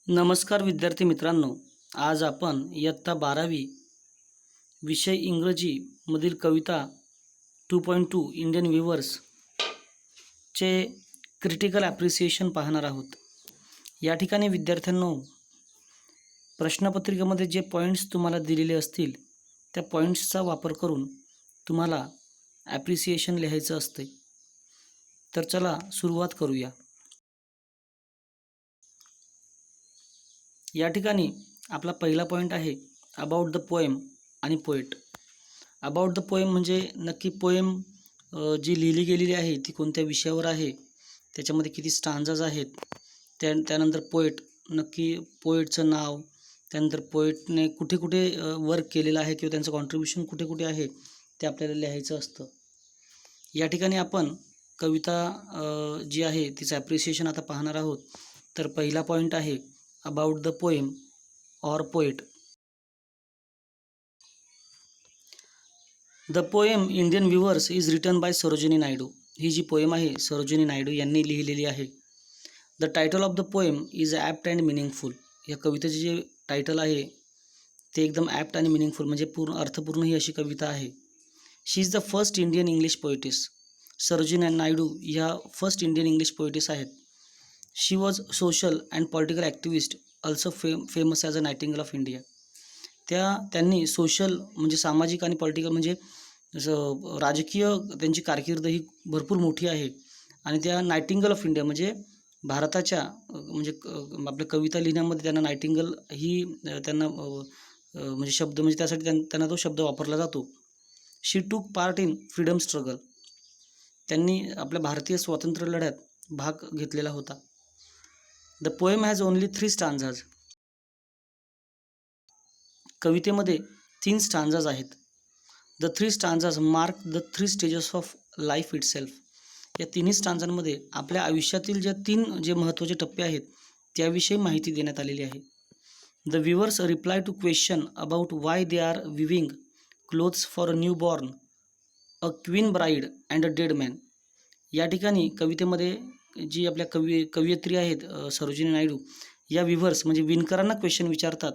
नमस्कार विद्यार्थी मित्रांनो, आज आपण इयत्ता 12वी विषय इंग्रजीमधील कविता 2.2 इंडियन व्ह्यूवर्सचे क्रिटिकल ॲप्रिसिएशन पाहणार आहोत. या ठिकाणी विद्यार्थ्यांनो, प्रश्नपत्रिकेमध्ये जे पॉईंट्स तुम्हाला दिलेले असतील त्या पॉईंट्सचा वापर करून तुम्हाला ॲप्रिसिएशन लिहायचं असते. तर चला सुरुवात करूया. या ठिकाणी आपला पहिला पॉईंट आहे अबाउट द पोएम आणि पोएट. अबाउट द पोएम म्हणजे नक्की पोएम जी लिहिली गेलेली आहे ती कोणत्या विषयावर आहे, त्याच्यामध्ये किती स्टांजाज आहेत, त्यानंतर पोएट, नक्की पोएटचं नाव, त्यानंतर पोएटने कुठे कुठे वर्क केलेलं आहे किंवा त्यांचं कॉन्ट्रीब्युशन कुठे कुठे आहे ते आपल्याला लिहायचं असतं. या ठिकाणी आपण कविता जी आहे तिचं ॲप्रिसिएशन आता पाहणार आहोत. तर पहिला पॉईंट आहे अबाउट द पोएम और poet. The poem Indian weavers is written by Sarojini Naidu. ही जी पोएम आहे सरोजिनी नायडू यांनी लिहिलेली आहे. The title of the poem is apt and meaningful. या कवितेचे जे टायटल आहे ते एकदम ॲप्ट आणि मिनिंगफुल म्हणजे अर्थपूर्ण ही अशी कविता आहे. She is the first Indian English poetess. Sarojini Naidu ह्या फर्स्ट इंडियन इंग्लिश पोएटिस आहेत. She was social and political activist, also famous as a nightingale of India. त्यांनी सोशल म्हणजे सामाजिक आणि पॉलिटिकल म्हणजे राजकीय त्यांची कारकीर्द ही भरपूर मोठी आहे. आणि त्या नायटिंगेल ऑफ इंडिया म्हणजे भारताच्या म्हणजे आपल्या कविता लिहिण्यामध्ये त्यांना नायटिंगेल ही त्यांना म्हणजे शब्द म्हणजे त्यासाठी त्यांना तो शब्द वापरला जातो. शी टूक पार्ट इन फ्रीडम स्ट्रगल. त्यांनी आपल्या भारतीय स्वातंत्र्य लढ्यात भाग घेतलेला होता. The poem has only 3 stanzas. कवितेमध्ये 3 स्टांजाज आहेत. The 3 stanzas mark the 3 stages of life itself. या तिन्ही स्टांजांमध्ये आपल्या आयुष्यातील ज्या 3 जे महत्त्वाचे टप्पे आहेत त्याविषयी माहिती देण्यात आलेली आहे. The weavers reply to question about why they are weaving clothes for a newborn, a queen bride and a dead man. या ठिकाणी कवितेमध्ये जी आपल्या कवयित्री आहेत सरोजिनी नायडू या व्ह्यूवर्स म्हणजे विणकरांना क्वेश्चन विचारतात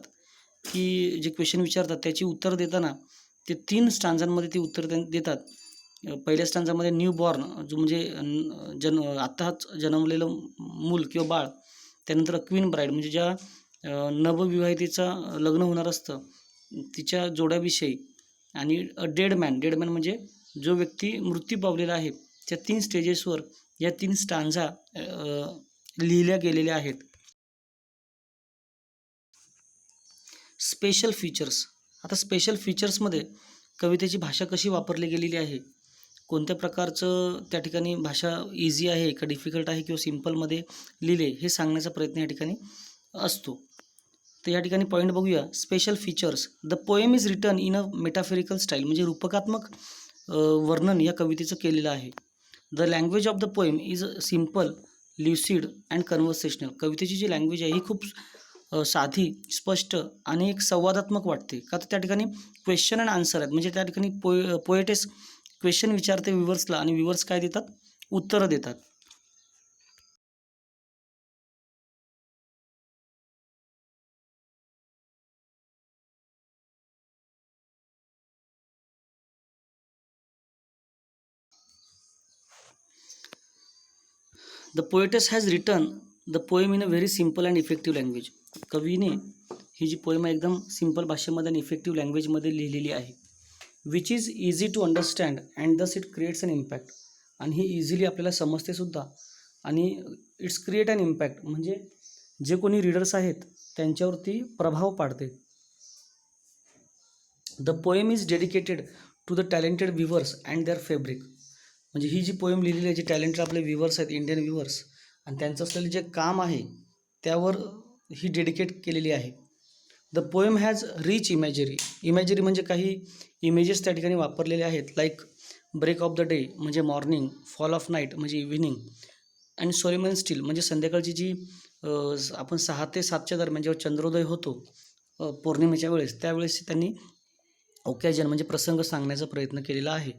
की जे क्वेश्चन विचारतात त्याची उत्तर देताना ते 3 स्टांजांमध्ये ती उत्तर देतात. पहिल्या स्टांजामध्ये न्यू बॉर्न जो म्हणजे आत्ताच जन्मलेलं मूल किंवा बाळ, त्यानंतर क्वीन ब्राईड म्हणजे ज्या नवविवाहितेचं लग्न होणार असतं तिच्या जोड्याविषयी, आणि डेड मॅन म्हणजे जो व्यक्ती मृत्यू पावलेला आहे. त्या 3 स्टेजेसवर या 3 स्टांजा लिहिल्या गेलेल्या आहेत. Special features. आता स्पेशल फीचर्समध्ये कवितेची भाषा कशी वापरली गेलेली आहे, कोणत्या प्रकारचं त्या ठिकाणी भाषा इझी आहे का डिफिकल्ट आहे किंवा सिम्पलमध्ये लिहिले हे सांगण्याचा प्रयत्न या ठिकाणी असतो. तर या ठिकाणी पॉईंट बघूया. Special features. The poem is written in a metaphorical style. म्हणजे रूपकात्मक वर्णन या कवितेचं केलेलं आहे. The language of the poem is simple, lucid and conversational. कवितेची जी लँग्वेज आहे ही खूप साधी, स्पष्ट आणि एक संवादात्मक वाटते. का तर त्या ठिकाणी क्वेश्चन अँड आन्सर आहेत. म्हणजे त्या ठिकाणी पोएटेस क्वेश्चन विचारते व्ह्यूवर्सला आणि व्ह्यूवर्स काय देतात, उत्तरं देतात. The poetess has written the poem in a very simple and effective language. कवीने ही जी पोएम आहे एकदम सिम्पल भाषेमध्ये आणि इफेक्टिव्ह लँग्वेजमध्ये लिहिलेली आहे. Which is easy to understand and thus it creates an impact. आणि ही इझिली आपल्याला समजते सुद्धा आणि इट्स क्रिएट अन इम्पॅक्ट म्हणजे जे कोणी रीडर्स आहेत त्यांच्यावरती प्रभाव पाडते. The poem is dedicated to the talented weavers and their fabric. म्हणजे ही जी पोएम लिहिलेली आहे, जे टॅलेंटेड आपले व्ह्यूवर्स आहेत, इंडियन व्ह्यूवर्स, आणि त्यांचं असलेलं जे काम आहे त्यावर ही डेडिकेट केलेली आहे. The poem has rich imagery म्हणजे काही इमेजेस त्या ठिकाणी वापरलेले आहेत. Like break of the day म्हणजे मॉर्निंग, फॉल ऑफ नाईट म्हणजे इव्हिनिंग, अँड सोलेमन स्टील म्हणजे संध्याकाळची जी आपण 6 ते 7च्या दरम्यान जेव्हा चंद्रोदय होतो पौर्णिमेच्या वेळेस, त्यावेळेस त्यांनी ओकॅजन म्हणजे प्रसंग सांगण्याचा प्रयत्न केलेला आहे.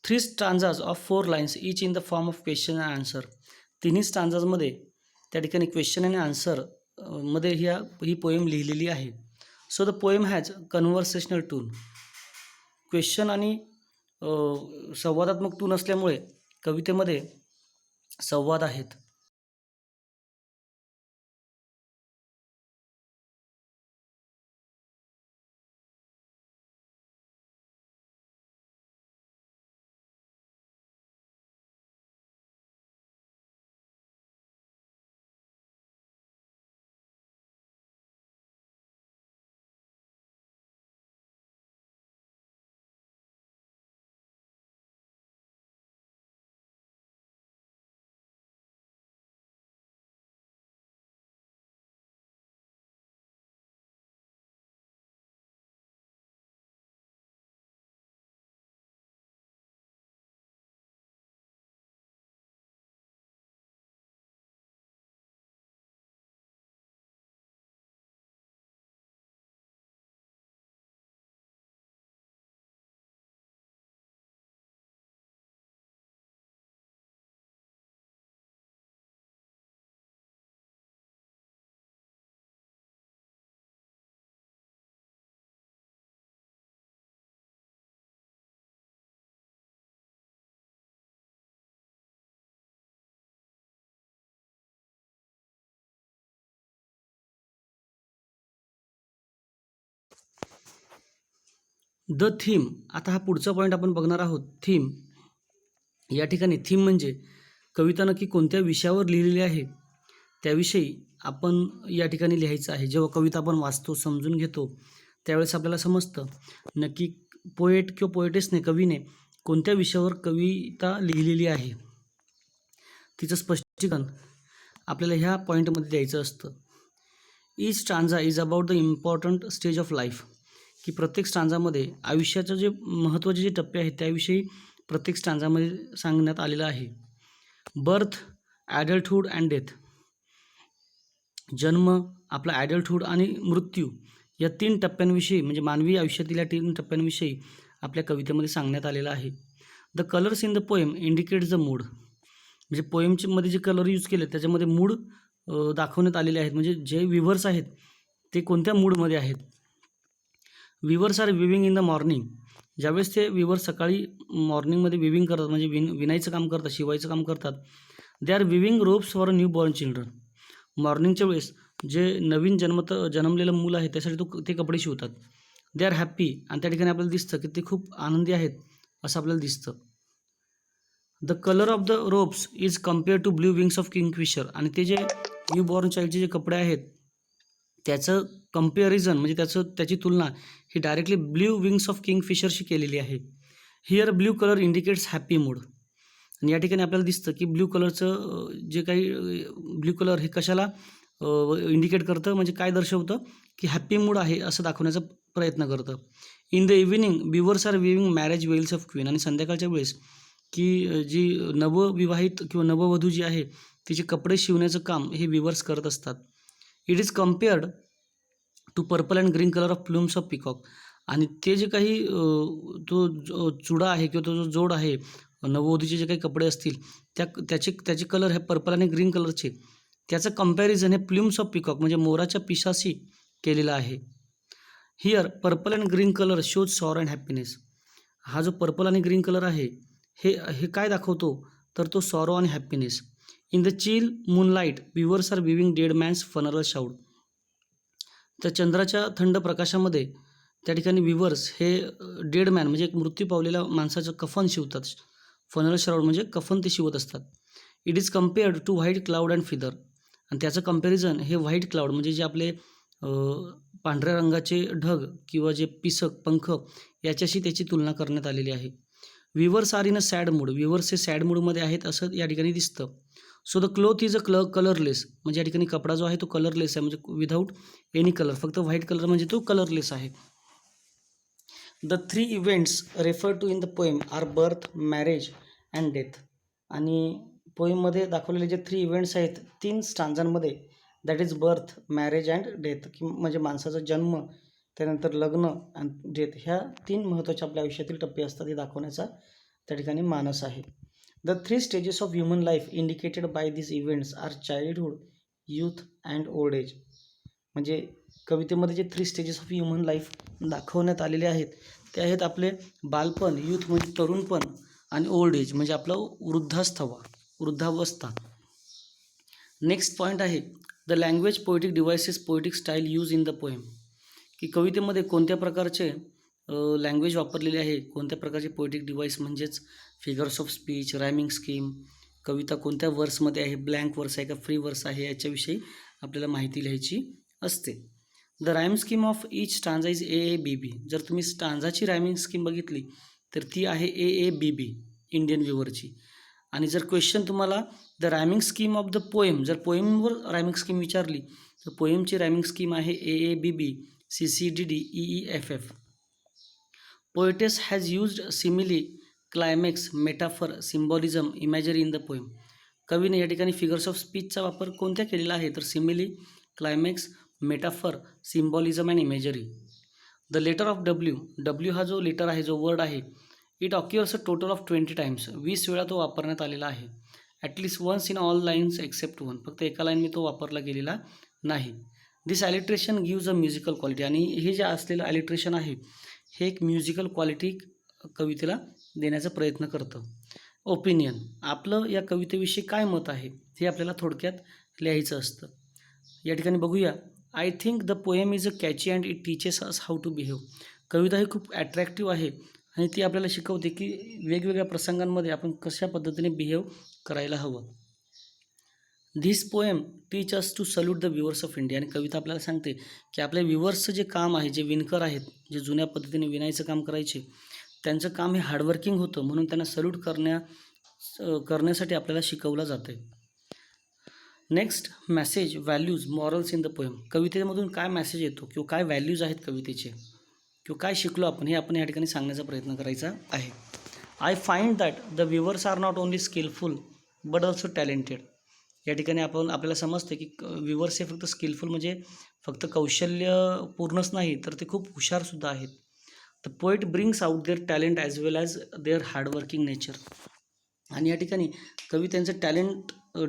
3 stanzas of 4 lines each in the form of question and answer. तिन्ही स्टांजाजमध्ये त्या ठिकाणी क्वेश्चन आणि आन्सर मध्ये ही पोएम लिहिलेली आहे. सो द पोएम हॅज कन्व्हर्सेशनल टून. क्वेश्चन आणि संवादात्मक टून असल्यामुळे कवितेमध्ये संवाद आहेत. The theme. आता हा पुढचा पॉईंट आपण बघणार आहोत. थीम. या ठिकाणी थीम म्हणजे कविता नक्की कोणत्या विषयावर लिहिलेली आहे त्याविषयी आपण या ठिकाणी लिहायचं आहे. जेव्हा कविता आपण वाचतो, समजून घेतो, त्यावेळेस आपल्याला समजतं नक्की पोएट किंवा पोएटेसने, कवीने कोणत्या विषयावर कविता लिहिलेली आहे. तिचं स्पष्टीकरण आपल्याला ह्या पॉईंटमध्ये द्यायचं असतं. Each stanza is about the important stage of life. की प्रत्येक स्टांजामध्ये आयुष्याचं जे महत्त्वाचे जे टप्पे आहेत त्याविषयी प्रत्येक स्टांजामध्ये सांगण्यात आलेलं आहे. Birth, adulthood and death. जन्म, आपला ॲडल्टहूड आणि मृत्यू या 3 टप्प्यांविषयी, म्हणजे मानवी आयुष्यातील या 3 टप्प्यांविषयी आपल्या कवितेमध्ये सांगण्यात आलेलं आहे. The colours in the poem indicates the mood. म्हणजे पोएममध्ये जे कलर यूज केले त्याच्यामध्ये मूड दाखवण्यात आलेले आहेत. म्हणजे जे विवर्स आहेत ते कोणत्या मूडमध्ये आहेत. Weavers are weaving in the morning. ज्यावेळेस ते विवर्स सकाळी मॉर्निंगमध्ये विविंग करतात, म्हणजे विणायचं काम करतात, शिवायचं काम करतात. They are weaving ropes for a newborn children. मॉर्निंगच्या वेळेस जे नवीन जन्मलेलं मूल आहे त्यासाठी ते कपडे शिवतात. They are happy. आणि त्या ठिकाणी आपल्याला दिसतं की ते खूप आनंदी आहेत असं आपल्याला दिसतं. The colour of the robes is compare to blue wings of kingfisher. आणि ते जे न्यू बॉर्न चाइल्डचे जे कपडे आहेत त्याचं कम्पॅरिझन, म्हणजे त्याची तुलना ही डायरेक्टली ब्ल्यू विंग्स ऑफ किंगफिशरशी केलेली आहे. Here blue colour indicates happy mood. आणि या ठिकाणी आपल्याला दिसतं की ब्ल्यू कलरचं जे काही ब्ल्यू कलर हे कशाला इंडिकेट करतं, म्हणजे काय दर्शवतं की हॅपी मूड आहे असं दाखवण्याचा प्रयत्न करतं. In the evening weavers are weaving marriage veils of queen. आणि संध्याकाळच्या वेळेस की जी नवविवाहित किंवा नववधू जी आहे तिचे कपडे शिवण्याचं काम हे विवर्स करत असतात. It is compared to purple and green colour of plumes of peacock. आणि ते जे काही चुडा आहे किंवा तो जो जोड आहे, नववधूचे जे काही कपडे असतील त्याचे कलर हे पर्पल आणि ग्रीन कलरचे, त्याचं कम्पॅरिझन हे प्लूम्स ऑफ पिकॉक म्हणजे मोराच्या पिसाशी केलेलं आहे. Here purple and green colour shows sorrow and happiness. हा जो पर्पल आणि ग्रीन कलर आहे हे काय दाखवतो तर तो सॉरो आणि happiness. In the chill moonlight weavers are weaving dead man's funeral shroud. तर चंद्राच्या थंड प्रकाशामध्ये त्या ठिकाणी विवर्स हे डेड मॅन म्हणजे एक मृत्यू पावलेल्या माणसाचं कफन शिवतात. फनरल शाऊड म्हणजे कफन ते शिवत असतात. It is compared to white cloud and feather. आणि त्याचं कम्पॅरिझन हे व्हाईट क्लाउड म्हणजे जे आपले पांढऱ्या रंगाचे ढग किंवा जे पिसक पंख याच्याशी त्याची तुलना करण्यात आलेली आहे. Weavers are in a sad mood. Weavers हे सॅड मूडमध्ये आहेत असं या ठिकाणी दिसतं. So the cloth is a colourless. म्हणजे या ठिकाणी कपडा जो आहे तो कलरलेस आहे, म्हणजे विदाऊट एनी कलर, फक्त व्हाईट कलर म्हणजे तो कलरलेस आहे. The 3 events refer to in the poem are birth, marriage and death. आणि पोएममध्ये दाखवलेले जे 3 इव्हेंट्स आहेत 3 स्टांजांमध्ये, that is birth, marriage and death, म्हणजे माणसाचा जन्म, त्यानंतर लग्न आणि डेथ, ह्या 3 महत्त्वाच्या आपल्या आयुष्यातील टप्पे असतात हे दाखवण्याचा त्या ठिकाणी मानस आहे. The 3 stages of human life indicated by this events are childhood, youth and old age. म्हणजे कवितेमध्ये जे 3 स्टेजेस ऑफ ह्युमन लाईफ दाखवण्यात आलेले आहेत ते आहेत आपले बालपण, यूथ म्हणजे तरुणपण, आणि ओल्ड एज म्हणजे आपलं वृद्धावस्था. नेक्स्ट पॉईंट आहे the language poetic devices poetic style use in the poem, की कवितेमध्ये कोणत्या प्रकारचे लँग्वेज वापरलेले आहे, कोणत्या प्रकारचे पोएटिक डिव्हाइस म्हणजेच figures of speech, rhyming scheme, कविता कोणत्या वर्समध्ये आहे, ब्लँक वर्स आहे का फ्री वर्स आहे, याच्याविषयी आपल्याला माहिती लिहायची असते. The rhyme scheme of each stanza is A A B B. जर तुम्ही स्टांजाची रायमिंग स्कीम बघितली तर ती आहे A A B B Indian व्ह्यूवरची. आणि जर क्वेश्चन तुम्हाला the rhyming scheme of the poem, जर पोएमवर रायमिंग स्कीम विचारली तर पोएमची रायमिंग स्कीम आहे A A B B C C D D E E F F. Poetess has used simile, climax, metaphor, symbolism, imagery in the poem. कवीने या ठिकाणी figures of स्पीचचा वापर कोणत्या केलेला आहे तर simile, climax, metaphor, symbolism and imagery. The letter of W, W हा जो लेटर आहे, जो वर्ड आहे, it occurs a total of 20 times. 20 वेळा तो वापरण्यात आलेला आहे. At least once in all lines except one, फक्त एका लाईनने तो वापरला गेलेला नाही. This alliteration gives a musical quality, आणि हे जे असलेलं ॲलिट्रेशन आहे हे एक म्युझिकल क्वालिटी कवितेला देण्याचा प्रयत्न करतं. ओपिनियन, आपलं या कवितेविषयी काय मत आहे हे आपल्याला थोडक्यात लिहायचं असतं. या ठिकाणी बघूया. I think the poem is a catchy and it teaches us how to behave. कविता ही खूप ॲट्रॅक्टिव्ह आहे आणि ती आपल्याला शिकवते की वेगवेगळ्या प्रसंगांमध्ये आपण कशा पद्धतीने बिहेव करायला हवं. This poem teach us to salute the weavers of India. आणि कविता आपल्याला सांगते की आपल्या व्ह्युअर्सचं जे काम आहे, जे विणकर आहेत, जे जुन्या पद्धतीने विणायचं काम करायचे, त्यांचं काम हे हार्डवर्किंग होतं, म्हणून त्यांना सल्यूट करण्यासाठी आपल्याला शिकवलं जातं आहे. Next, message, values, morals in the poem. कवितेमधून काय मॅसेज येतो किंवा काय व्हॅल्यूज आहेत कवितेचे किंवा काय शिकलो आपण, हे आपण या ठिकाणी सांगण्याचा प्रयत्न करायचा आहे. I find that the weavers are not only skilful but also talented. या ठिकाणी आपल्याला समजते की व्ह्युअर्स हे फक्त स्किलफुल म्हणजे फक्त कौशल्यपूर्णच नाही तर ते खूप हुशारसुद्धा आहेत. The poet brings out their talent as well as their hardworking nature. आणि या ठिकाणी कवी त्यांचं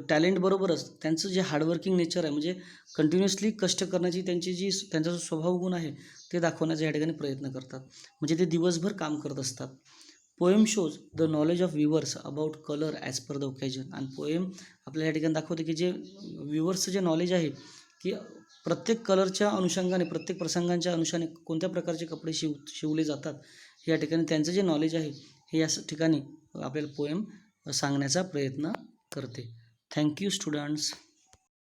टॅलेंटबरोबरच त्यांचं जे हार्डवर्किंग नेचर आहे, म्हणजे कंटिन्युअसली कष्ट करण्याची त्यांचा जो स्वभाव गुण आहे ते दाखवण्याचा या ठिकाणी प्रयत्न करतात, म्हणजे ते दिवसभर काम करत असतात. Poem shows the knowledge of viewers about colour as per the occasion. आणि पोएम आपल्याला या ठिकाणी दाखवते की जे व्ह्युअर्सचं जे नॉलेज आहे की प्रत्येक कलरच्या अनुषंगाने, प्रत्येक प्रसंगांच्या अनुषंगाने कोणत्या प्रकारचे कपडे शिवले जातात, हे या ठिकाणी त्यांचं जे नॉलेज आहे हे या ठिकाणी आपल्याला पोएम सांगण्याचा प्रयत्न करते. Thank you students.